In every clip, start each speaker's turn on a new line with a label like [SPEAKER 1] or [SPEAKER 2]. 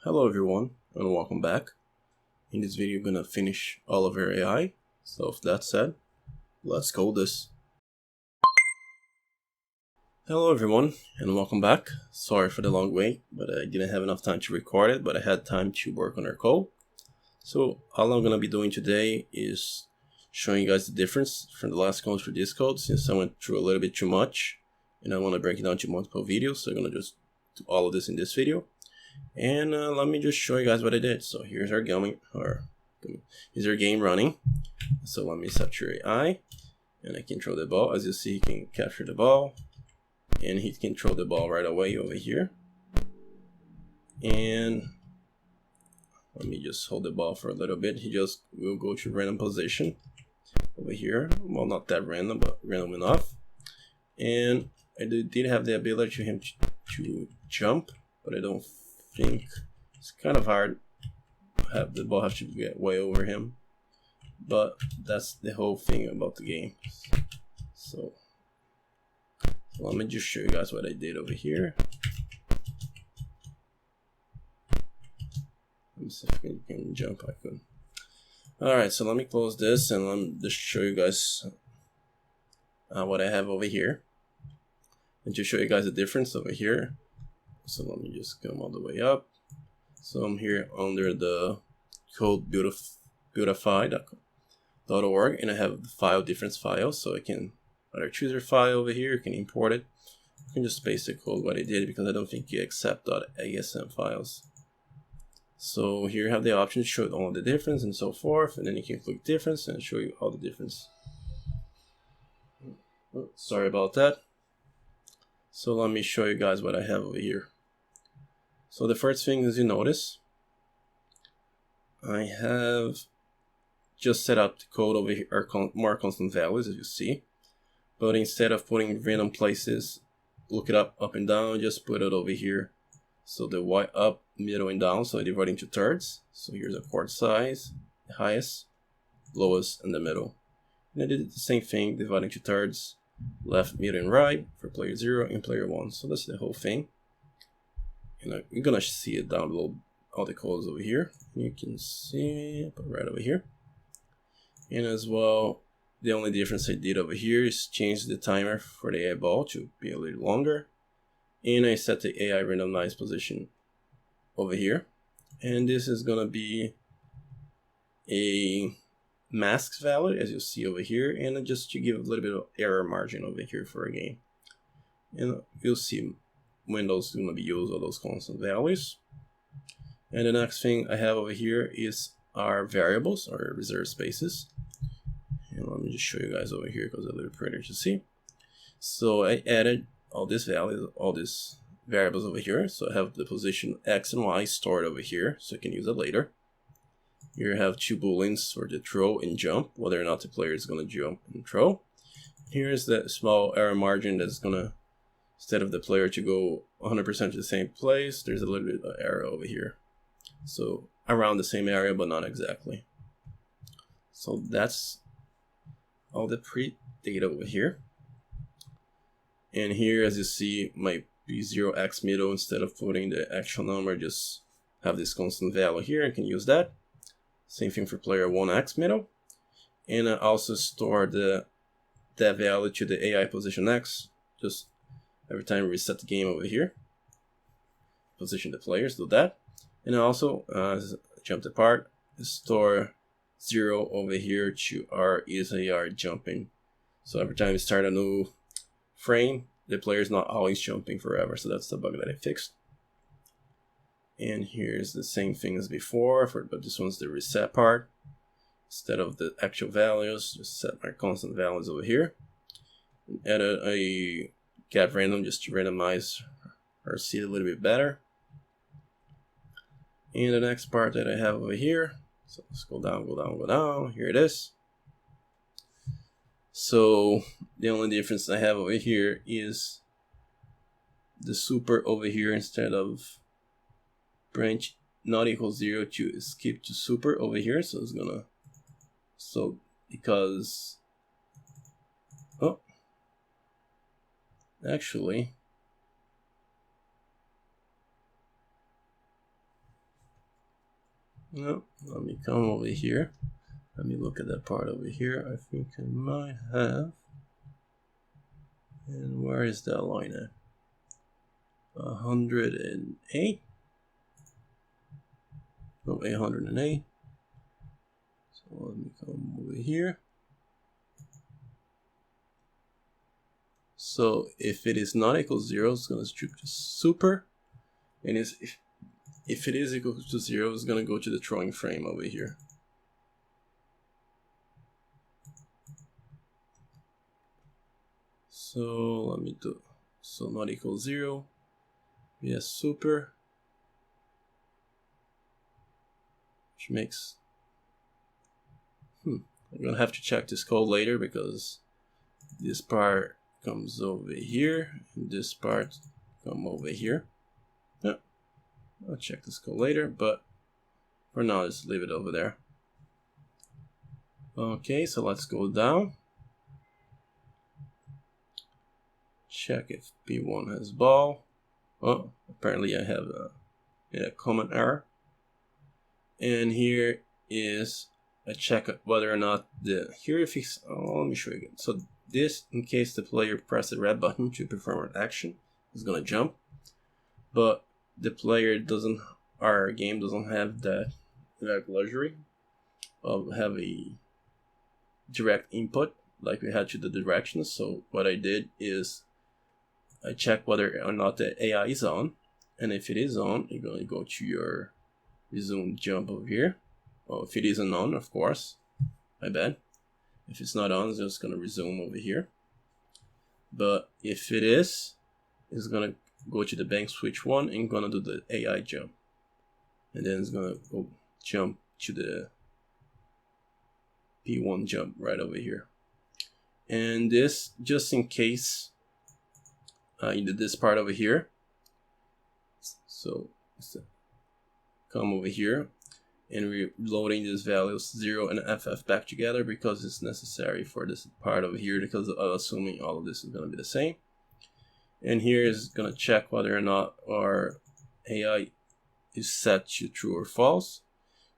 [SPEAKER 1] Hello everyone and welcome back. In this video I'm gonna finish all of our AI. So with that said, let's code this. Hello everyone and welcome back. Sorry for the long wait, but I didn't have enough time to record it, but I had time to work on our code. So all I'm gonna be doing today is showing you guys the difference from the last code for this code, since I went through a little bit too much and I want to break it down to multiple videos. So I'm gonna just do all of this in this video. And let me just show you guys what I did. So here's our game running. So let me set your AI, and I control the ball. As you see, he can capture the ball, and he can throw the ball right away over here. And let me just hold the ball for a little bit. He just will go to random position over here. Well, not that random, but random enough. And I did have the ability for him to jump, but I don't think it's kind of hard. The ball has to get way over him, but that's the whole thing about the game. So let me just show you guys what I did over here. Let me see if I can jump. I could. Alright, so let me close this and let me just show you guys what I have over here, and to show you guys the difference over here. So let me just come all the way up. So I'm here under the code beautify.org, and I have the file difference file. So I can either choose your file over here, you can import it. You can just paste the code what I did, because I don't think you accept .asm files. So here you have the option to show all the difference and so forth, and then you can click difference and show you all the difference. Oh, sorry about that. So let me show you guys what I have over here. So the first thing is, you notice I have just set up the code over here, or more constant values, as you see. But instead of putting random places, look it up and down, just put it over here. So the Y up, middle, and down, so I divide into thirds. So here's a chord size, the highest, lowest, and the middle. And I did the same thing, dividing into thirds, left, middle, and right for player 0 and player 1. So that's the whole thing. And you're gonna see it down below, all the codes over here. You can see, put right over here. And as well, the only difference I did over here is change the timer for the AI ball to be a little longer. And I set the AI randomized position over here. And this is gonna be a mask value, as you see over here, and just to give a little bit of error margin over here for a game. And you'll see when those are going to be used, all those constant values. And the next thing I have over here is our variables, or reserved spaces. And let me just show you guys over here, because it's a little prettier to see. So I added all these values, all these variables over here. So I have the position X and Y stored over here, so I can use it later. Here I have two booleans for the throw and jump, whether or not the player is going to jump and throw. Here's the small error margin that's going to, instead of the player to go 100% to the same place, there's a little bit of error over here. So around the same area, but not exactly. So that's all the pre-data over here. And here, as you see, my B0x middle, instead of putting the actual number, just have this constant value here. I can use that. Same thing for player 1x middle. And I also store that value to the AI position X. Just every time we reset the game over here, position the players, do that. And also, jump the part, store 0 over here to our ESAR jumping. So every time we start a new frame, the player is not always jumping forever. So that's the bug that I fixed. And here's the same thing as before, but this one's the reset part. Instead of the actual values, just set my constant values over here. And added a get random just to randomize or see it a little bit better. And the next part that I have over here, so let's go down, go down, go down. Here it is. So the only difference I have over here is the super over here, instead of branch not equals 0 to skip to super over here. So it's gonna, so because, oh, actually, No, let me come over here. Let me look at that part over here. I think I might have. And where is that line at? 108. No, 808. So let me come over here. So if it is not equal to 0, it's going to strip to super. And if it is equal to 0, it's going to go to the throwing frame over here. So let me do, so not equal 0. Yes, super. Which makes, I'm going to have to check this code later because this part comes over here and this part come over here. Yeah, I'll check this code later, but for now, let's leave it over there. Okay, so let's go down. Check if P1 has ball. Oh, apparently I have a common error. And here is a check whether or not here if it's, let me show you again. So this, in case the player press the red button to perform an action, is gonna jump. But the player doesn't, our game doesn't have that luxury of have a direct input like we had to the directions. So what I did is I check whether or not the AI is on, and if it is on, you're going to go to your resume jump over here. Well, if it isn't on, of course, my bad. If it's not on, it's just going to resume over here. But if it is, it's going to go to the bank switch 1 and going to do the AI jump. And then it's going to go jump to the P1 jump right over here. And this, just in case, you did this part over here. So come over here and we're loading these values 0 and FF back together because it's necessary for this part over here, because assuming all of this is going to be the same. And here is going to check whether or not our AI is set to true or false.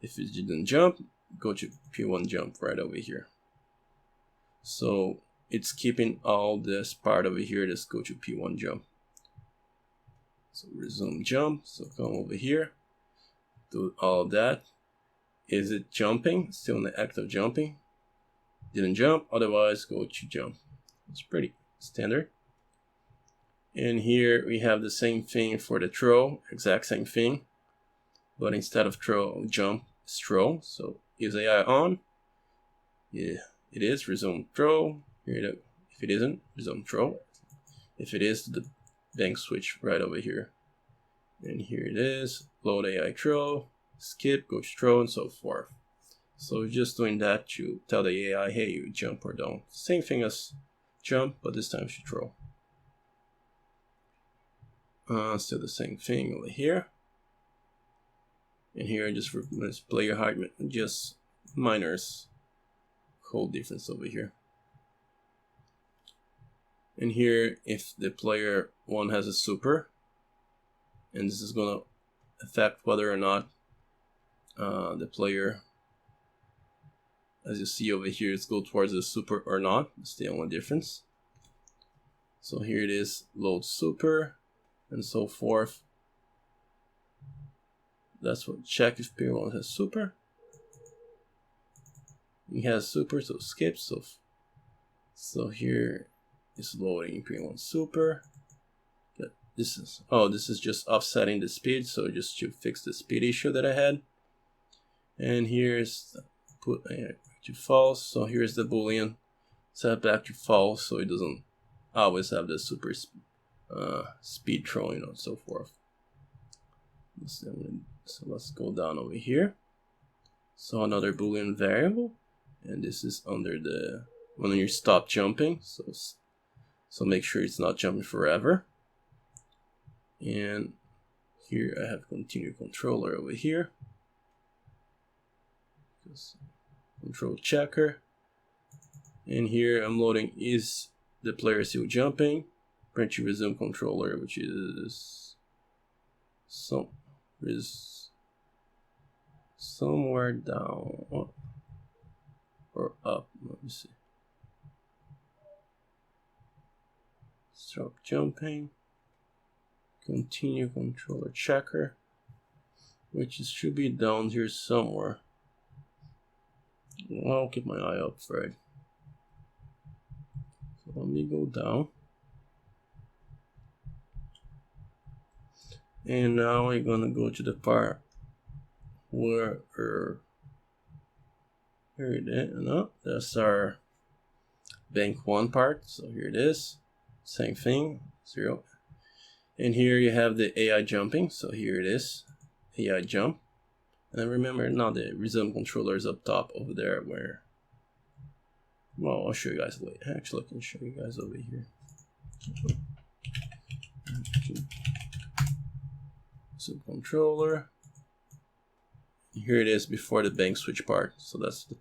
[SPEAKER 1] If it didn't jump, go to P1 jump right over here. So it's keeping all this part over here. Just go to P1 jump. So resume jump. So come over here, do all of that. Is it jumping? Still in the act of jumping. Didn't jump, otherwise go to jump. It's pretty standard. And here we have the same thing for the throw, exact same thing. But instead of throw, jump, it's throw. So is AI on? Yeah, it is. Resume throw. Here, if it isn't, resume throw. If it is, the bank switch right over here. And here it is. Load AI throw. Skip, go to throw, and so forth. So just doing that to tell the AI, hey, you jump or don't. Same thing as jump, but this time you throw. Still the same thing over here. And here I just player height, just minors code difference over here. And here, if the player 1 has a super, and this is gonna affect whether or not the player, as you see over here, is go towards the super or not. It's the only difference. So here it is, load super, and so forth. That's what check if player 1 has super. He has super, so skip. So here is loading player 1 super. This is just offsetting the speed, so just to fix the speed issue that I had. And here's put to false. So here's the boolean set back to false, so it doesn't always have the super speed throwing and so forth. So let's go down over here. So another boolean variable, and this is under the when you stop jumping. So make sure it's not jumping forever. And here I have continue controller over here. Control checker. And here I'm loading is the player still jumping. Print to resume controller, which is somewhere down or up. Let me see. Stop jumping. Continue controller checker, which should be down here somewhere. I'll keep my eye out for it. So let me go down. And now we're gonna go to the part where here it is. No, that's our bank 1 part. So here it is. Same thing, 0. And here you have the AI jumping. So here it is, AI jump. And remember now the resume controller is up top over there where, well, I'll show you guys later. Actually, I can show you guys over here. So controller. Here it is before the bank switch part. So that's the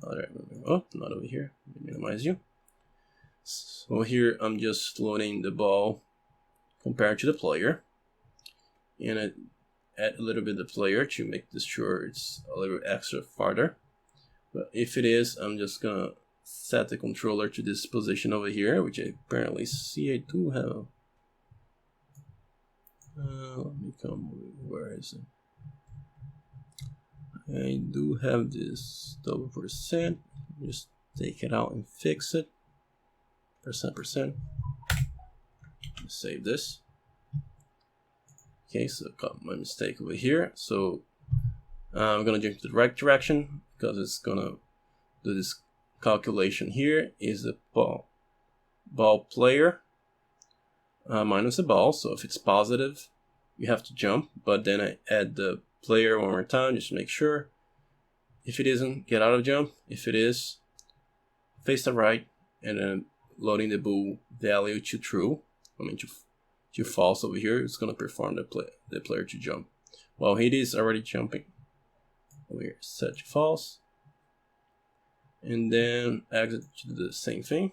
[SPEAKER 1] other. Oh, not over here. Let me minimize you. So here I'm just loading the ball compared to the player, and I add a little bit of the player to make this sure it's a little extra farther. But if it is, I'm just gonna set the controller to this position over here, which I apparently see I do have. Let me come over. Where is it? I do have this %. Just take it out and fix it. %. Save this. Okay, so I got my mistake over here. So I'm gonna jump to the right direction because it's gonna do this calculation. Here is the ball player minus the ball. So if it's positive, you have to jump. But then I add the player one more time just to make sure. If it isn't, get out of jump. If it is, face the right, and then loading the bool value to true. I mean to false over here. It's gonna perform the player to jump. Well, it is already jumping. Over here, set to false, and then exit to do the same thing.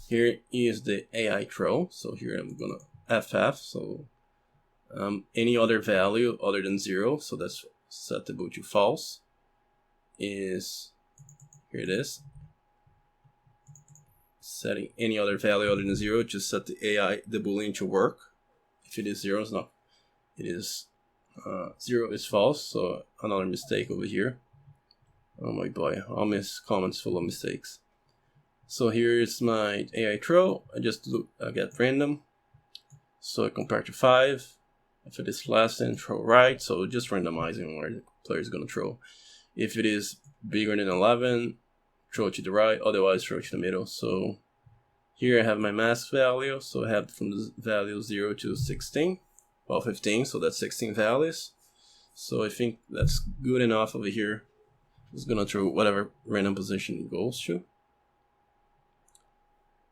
[SPEAKER 1] Here is the AI throw. So here I'm gonna FF. So any other value other than 0. So that's set the bool to false. Is here it is. Setting any other value other than 0, just set the AI, the boolean to work. If it is 0, it's not. It is 0 is false. So another mistake over here. Oh my boy, all miss comments full of mistakes. So here is my AI throw. I get random. So I compare to 5. If it is less than, throw right. So just randomizing where the player is gonna throw. If it is bigger than 11, throw to the right, otherwise throw to the middle. So here I have my mask value. So I have from the value 0 to 16, well 15, so that's 16 values. So I think that's good enough over here. It's gonna throw whatever random position it goes to.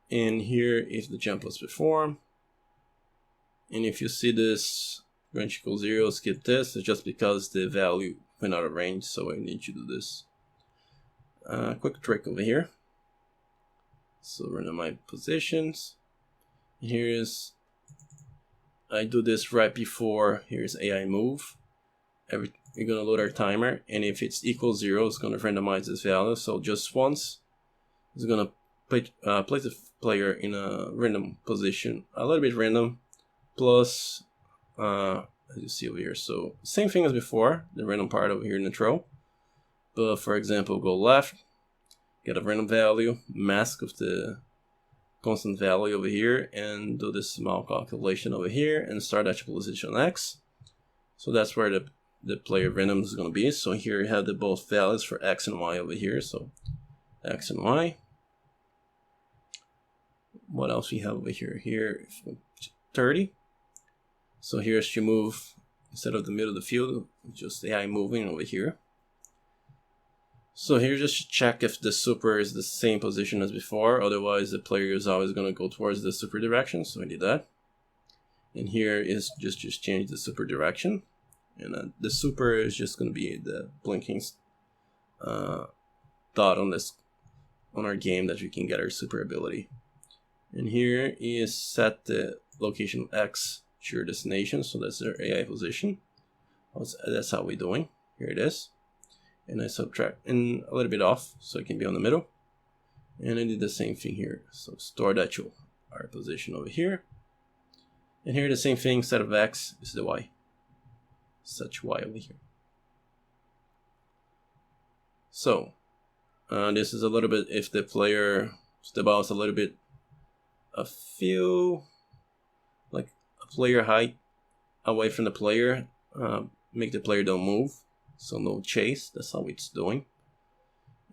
[SPEAKER 1] And here is the jump was performed. And if you see this range equals 0, skip this. It's just because the value went out of range, so I need to do this. Quick trick over here. So random my positions. Here's, I do this right before, here's AI move. We're gonna load our timer, and if it's equals 0, it's gonna randomize this value. So just once, it's gonna place the player in a random position, a little bit random, plus, as you see over here. So same thing as before, the random part over here in the throw. But for example, go left, get a random value, mask of the constant value over here, and do this small calculation over here, and start at position X. So that's where the player random is going to be. So here you have the both values for X and Y over here. So X and Y. What else we have over here? Here, 30. So here's to move, instead of the middle of the field, just AI moving over here. So here just check if the super is the same position as before, otherwise the player is always going to go towards the super direction, so I did that. And here is just change the super direction, and the super is just going to be the blinking dot on our game that we can get our super ability. And here is set the location of X to your destination, so that's their AI position. That's how we're doing. Here it is. And I subtract in a little bit off so it can be on the middle. And I did the same thing here. So store that to our position over here. And here the same thing, instead of X is the Y. Such Y over here. So this is a little bit, if the player bounce a little bit, like a player height away from the player, make the player don't move. So no chase, that's how it's doing.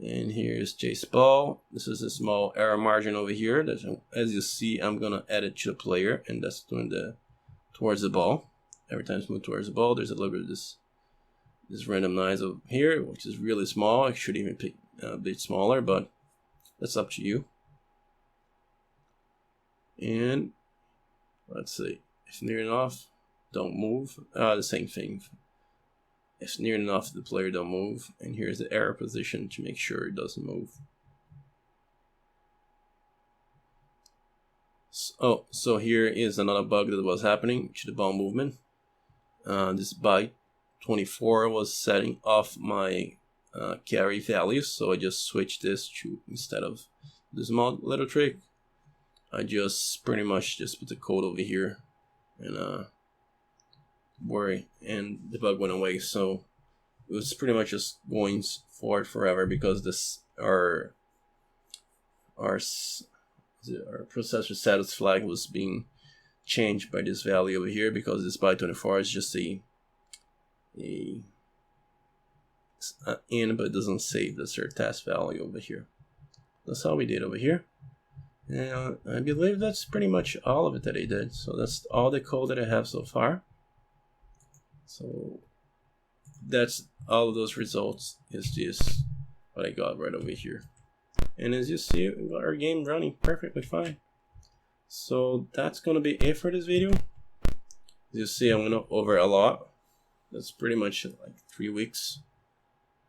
[SPEAKER 1] And here's chase ball. This is a small error margin over here. That, as you see, I'm gonna add it to the player, and that's doing towards the ball. Every time it's moved towards the ball, there's a little bit of this random noise over here, which is really small. It should even be a bit smaller, but that's up to you. And let's see, if near enough, don't move. The same thing. If near enough, the player don't move. And here's the error position to make sure it doesn't move. So here is another bug that was happening to the ball movement. This byte 24 was setting off my carry values, so I just switched this to, instead of this small little trick, I just pretty much just put the code over here and and the bug went away. So it was pretty much just going forward forever, because this our processor status flag was being changed by this value over here, because this byte 24 is just a in, but it doesn't save the cert task value over here. That's how we did over here. And I believe that's pretty much all of it that I did. So that's all the code that I have so far. So that's all of those results, is this what I got right over here. And as you see, we got our game running perfectly fine. So that's gonna be it for this video. As you see, I'm gonna over a lot. That's pretty much like 3 weeks.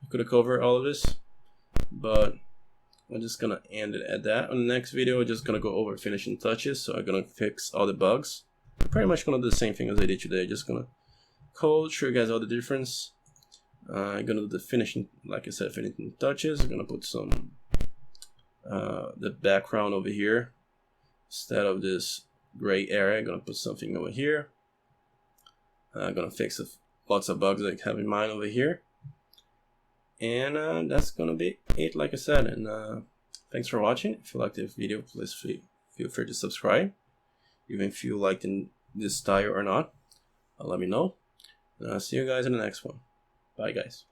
[SPEAKER 1] I could have covered all of this, but I'm just gonna end it at that. On the next video, I'm just gonna go over finishing touches. So I'm gonna fix all the bugs. I'm pretty much gonna do the same thing as I did today. Just gonna show you guys all the difference. I'm gonna do the finishing, like I said, finishing touches. I'm gonna put some the background over here instead of this gray area. I'm gonna put something over here. I'm gonna fix lots of bugs that I have in mind over here. And that's gonna be it, like I said. And thanks for watching. If you liked this video, please feel free to subscribe. Even if you liked this style or not, let me know. And I'll see you guys in the next one. Bye, guys.